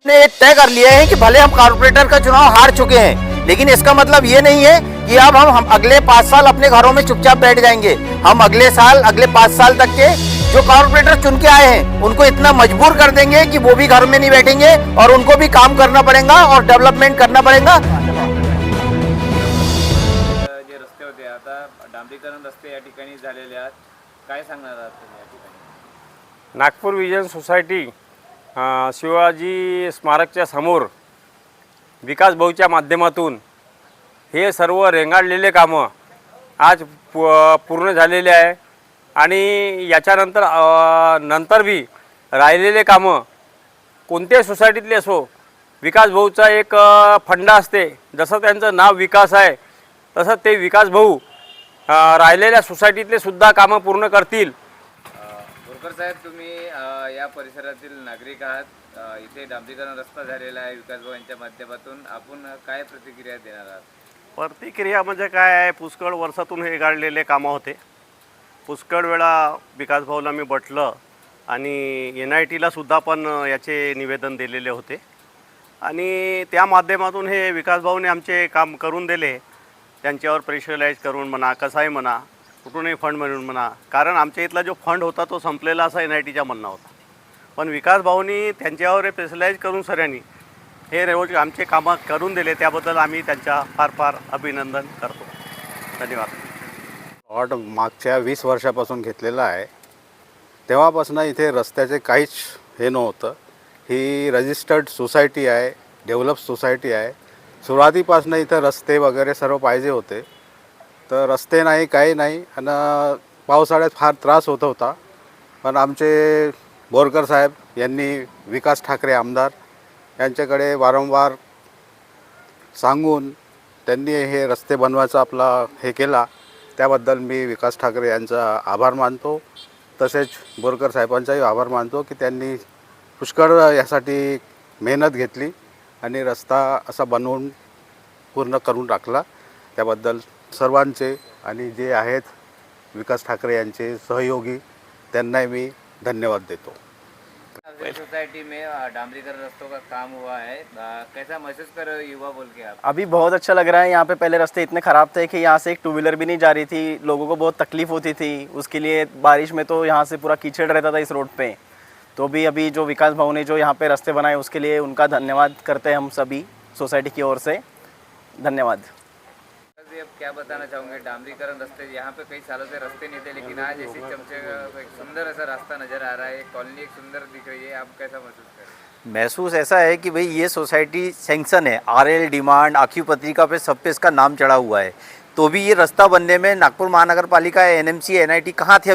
ने तय कर लिया है कि भले हम कारपोरेटर का चुनाव हार चुके हैं, लेकिन इसका मतलब ये नहीं है कि अब हम अगले 5 साल अपने घरों में चुपचाप बैठ जाएंगे। हम अगले साल, अगले 5 साल तक के जो कारपोरेटर चुन के आए हैं उनको इतना मजबूर कर देंगे कि वो भी घर में नहीं बैठेंगे और उनको भी काम करना पड़ेगा और डेवलपमेंट करना पड़ेगा। जे रस्ते होते आता डांबरीकरण रस्ते या ठिकाणी झालेले आहेत, काय सांगणार आहात तुम्ही या ठिकाणी? नागपूर विजन सोसायटी शिवाजी स्मारकच्या समोर विकास भाऊच्या माध्यमातून हे सर्व रेंगाळलेले कामं आज पूर्ण झालेले आहे आणि याच्यानंतर नंतर बी राहिलेले कामं कोणत्याही सोसायटीतले असो, विकास भाऊचा एक फंडा असते, जसं त्यांचं नाव विकास आहे तसं ते विकास भाऊ राहिलेल्या सोसायटीतले सुद्धा कामं पूर्ण करतील। बोरकर साहेब, तुम्ही या परिसरातील नागरिक आहात, इथे डांबरीकरण रस्ता झालेला आहे विकास भाऊ यांच्या माध्यमातून, आपण काय प्रतिक्रिया देणार आहात? प्रतिक्रिया म्हणजे काय आहे, पुष्कळ वर्षातून हे गाडलेले कामं होते। पुष्कळ वेळा विकास भाऊला मी बटलं आणि NITला सुद्धा पण याचे निवेदन दिलेले होते आणि त्या माध्यमातून हे विकास भाऊने आमचे काम करून दिले। त्यांच्यावर प्रेशराइज करून म्हणा, कसाही म्हणा, कुठूनही फंड म्हणून म्हणा, कारण आमच्या इथला जो फंड होता तो संपलेला असा NITच्या म्हणणं होता, पण विकास भाऊनी त्यांच्यावर प्रेशराइज करून सगळ्यांनी हे रोज आमचे कामं करून दिले, त्याबद्दल आम्ही त्यांचा फार फार अभिनंदन करतो। धन्यवाद। प्लॉट मागच्या 20 वर्षापासून घेतलेला आहे, तेव्हापासून इथे रस्त्याचे काहीच हे नव्हतं। ही रजिस्टर्ड सोसायटी आहे, डेव्हलप सोसायटी आहे। सुरुवातीपासून इथं रस्ते वगैरे सर्व पाहिजे होते, तर रस्ते नाही, काही नाही आणि पावसाळ्यात फार त्रास होत होता, पण आमचे बोरकर साहेब यांनी विकास ठाकरे आमदार यांच्याकडे वारंवार सांगून त्यांनी हे रस्ते बनवायचा आपला हे केला, त्याबद्दल मी विकास ठाकरे यांचा आभार मानतो। तसेच बोरकर साहेबांचाही आभार मानतो की त्यांनी पुष्कळ यासाठी मेहनत घेतली आणि रस्ता असा बनवून पूर्ण करून टाकला, त्याबद्दल सर्वांचे आणि जे आहेत विकास ठाकरे यांचे सहयोगी त्यांनाही मी धन्यवाद देतो। सोसाइटी में डांबरीकरण रस्तों का काम हुआ है, कैसा महसूस कर रहे हो युवा बोल के आप? अभी बहुत अच्छा लग रहा है। यहाँ पे पहले रास्ते इतने ख़राब थे कि यहाँ से एक 2 व्हीलर भी नहीं जा रही थी, लोगों को बहुत तकलीफ़ होती थी। उसके लिए बारिश में तो यहाँ से पूरा कीचड़ रहता था इस रोड पे। तो भी अभी जो विकास भाऊ ने जो यहाँ पे रास्ते बनाए उसके लिए उनका धन्यवाद करते हैं हम सभी सोसाइटी की ओर से। धन्यवाद। अब क्या बताना चाहूँगे, डांबरीकरण रस्ते यहाँ पे कई सालों से रस्ते नहीं थे, लेकिन आज ऐसी चमचे एक सुंदर ऐसा रास्ता नज़र आ रहा है, कॉलोनी एक सुंदर दिख रही है, आप कैसा महसूस कर रहे हैं? महसूस ऐसा है कि भाई ये सोसाइटी सैंक्शन है, RL डिमांड आखिर पत्रिका पे सब पे इसका नाम चढ़ा हुआ है, तो भी ये रास्ता बनने में नागपुर महानगर पालिका, NMC, NIT कहाँ थे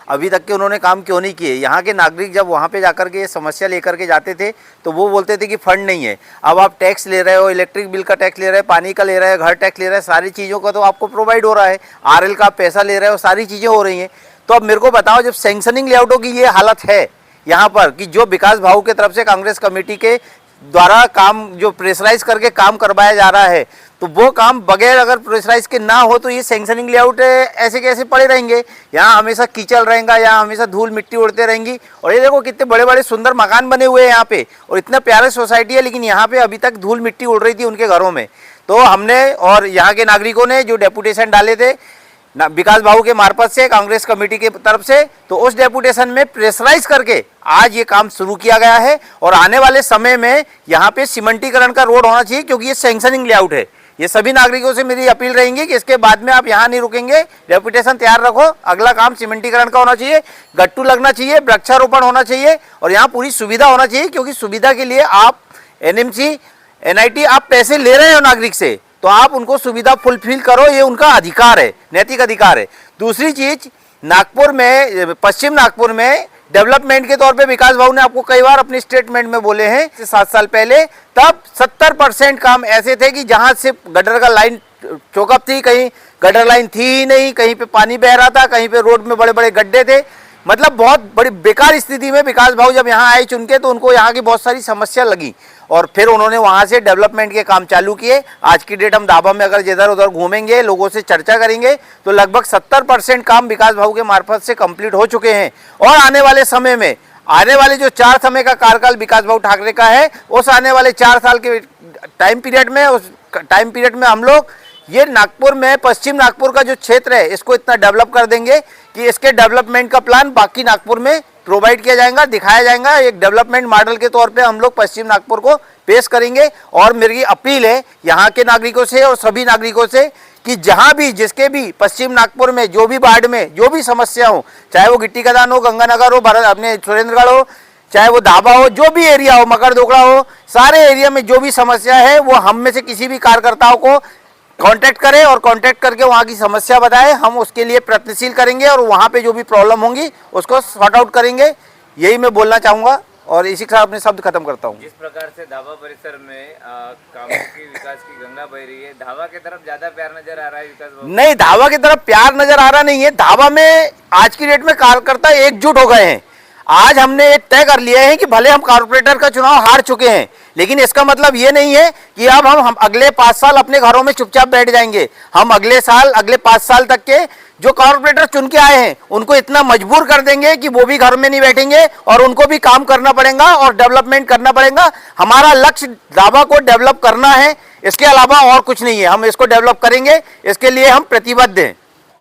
अभी तक के उन्होंने काम क्यों नहीं किए? यहाँ के नागरिक जब वहाँ पे जाकर के समस्या लेकर के जाते थे तो वो बोलते थे कि फंड नहीं है। अब आप टैक्स ले रहे हो, इलेक्ट्रिक बिल का टैक्स ले रहे हो, पानी का ले रहे हो, घर टैक्स ले रहे हो, सारी चीज़ों का तो आपको प्रोवाइड हो रहा है, RL का पैसा ले रहे हो, सारी चीज़ें हो रही हैं। तो अब मेरे को बताओ, जब सैंक्शनिंग लेआउटों की ये हालत है यहाँ पर कि जो विकास भाऊ के तरफ से कांग्रेस कमेटी के द्वारा काम जो प्रेशराइज करके काम करवाया जा रहा है, तो वो काम बगैर अगर प्रेशराइज के ना हो तो ये सैंक्शनिंग लेआउट ऐसे कैसे पड़े रहेंगे? यहाँ हमेशा कीचड़ रहेगा, यहाँ हमेशा धूल मिट्टी उड़ते रहेंगी। और ये देखो कितने बड़े बड़े सुंदर मकान बने हुए हैं यहाँ पे, और इतना प्यारा सोसाइटी है, लेकिन यहाँ पे अभी तक धूल मिट्टी उड़ रही थी उनके घरों में। तो हमने और यहाँ के नागरिकों ने जो डेपुटेशन डाले थे विकास भाऊ के मार्फत से कांग्रेस कमेटी के तरफ से, तो उस डेपुटेशन में प्रेशराइज करके आज ये काम शुरू किया गया है। और आने वाले समय में यहाँ पे सीमेंटीकरण का रोड होना चाहिए, क्योंकि ये सैंक्शनिंग लेआउट है। ये सभी नागरिकों से मेरी अपील रहेंगी कि इसके बाद में आप यहाँ नहीं रुकेंगे, डेपुटेशन तैयार रखो, अगला काम सीमेंटीकरण का होना चाहिए, गट्टू लगना चाहिए, वृक्षारोपण होना चाहिए और यहाँ पूरी सुविधा होना चाहिए, क्योंकि सुविधा के लिए आप NMC, NIT आप पैसे ले रहे हो नागरिक से, तो आप उनको सुविधा फुलफिल करो, ये उनका अधिकार है, नैतिक अधिकार है। दूसरी चीज, नागपुर में, पश्चिम नागपुर में डेवलपमेंट के तौर पे विकास भाऊ ने आपको कई बार अपने स्टेटमेंट में बोले हैं, 7 साल पहले तब 70% काम ऐसे थे कि जहां से गटर का लाइन चौकअप थी, कहीं गटर लाइन थी ही नहीं, कहीं पे पानी बह रहा था, कहीं पे रोड में बड़े बड़े गड्ढे थे, मतलब बहुत बड़ी बेकार स्थिति में विकास भाऊ जब यहाँ आए चुन के, तो उनको यहाँ की बहुत सारी समस्या लगी और फिर उन्होंने वहाँ से डेवलपमेंट के काम चालू किए। आज की डेट हम दाबा में अगर इधर उधर घूमेंगे, लोगों से चर्चा करेंगे, तो लगभग 70% काम विकास भाऊ के मार्फत से कंप्लीट हो चुके हैं। और आने वाले समय में आने वाले जो 4 समय का कार्यकाल विकास भाऊ ठाकरे का है, उस आने वाले 4 साल के टाइम पीरियड में, उस टाइम पीरियड में हम लोग ये नागपुर में, पश्चिम नागपुर का जो क्षेत्र है, इसको इतना डेवलप कर देंगे कि इसके डेवलपमेंट का प्लान बाकी नागपुर में प्रोवाइड किया जाएगा, दिखाया जाएगा। एक डेवलपमेंट मॉडल के तौर पे हम लोग पश्चिम नागपुर को पेश करेंगे। और मेरी अपील है यहाँ के नागरिकों से और सभी नागरिकों से कि जहाँ भी, जिसके भी पश्चिम नागपुर में जो भी वार्ड में जो भी समस्या हो, चाहे वो गिट्टी खदान हो, गंगानगर हो, अपने सुरेंद्रगढ़ हो, चाहे वो धाबा हो, जो भी एरिया हो, मकर दोगड़ा हो, सारे एरिया में जो भी समस्या है वो हम में से किसी भी कार्यकर्ताओं को कांटेक्ट करें और कांटेक्ट करके वहाँ की समस्या बताएं। हम उसके लिए प्रयत्नशील करेंगे और वहाँ पे जो भी प्रॉब्लम होंगी उसको सॉर्ट आउट करेंगे। यही मैं बोलना चाहूँगा और इसी के साथ अपने शब्द खत्म करता हूँ। जिस प्रकार से धाबा परिसर में कामों की विकास की गंगा बह रही है, धाबा की तरफ ज्यादा प्यार नजर आ रहा है विकास भाऊ? नहीं, धाबा की तरफ प्यार नजर आ रहा नहीं है। धाबा में आज की डेट में कार्यकर्ता एकजुट हो गए हैं। आज हमने एक तय कर लिया है कि भले हम कारपोरेटर का चुनाव हार चुके हैं, लेकिन इसका मतलब ये नहीं है कि अब हम अगले 5 साल अपने घरों में चुपचाप बैठ जाएंगे। हम अगले साल, अगले 5 साल तक के जो कारपोरेटर चुन के आए हैं उनको इतना मजबूर कर देंगे कि वो भी घर में नहीं बैठेंगे और उनको भी काम करना पड़ेगा और डेवलपमेंट करना पड़ेगा। हमारा लक्ष्य धाबा को डेवलप करना है, इसके अलावा और कुछ नहीं है। हम इसको डेवलप करेंगे, इसके लिए हम प्रतिबद्ध हैं।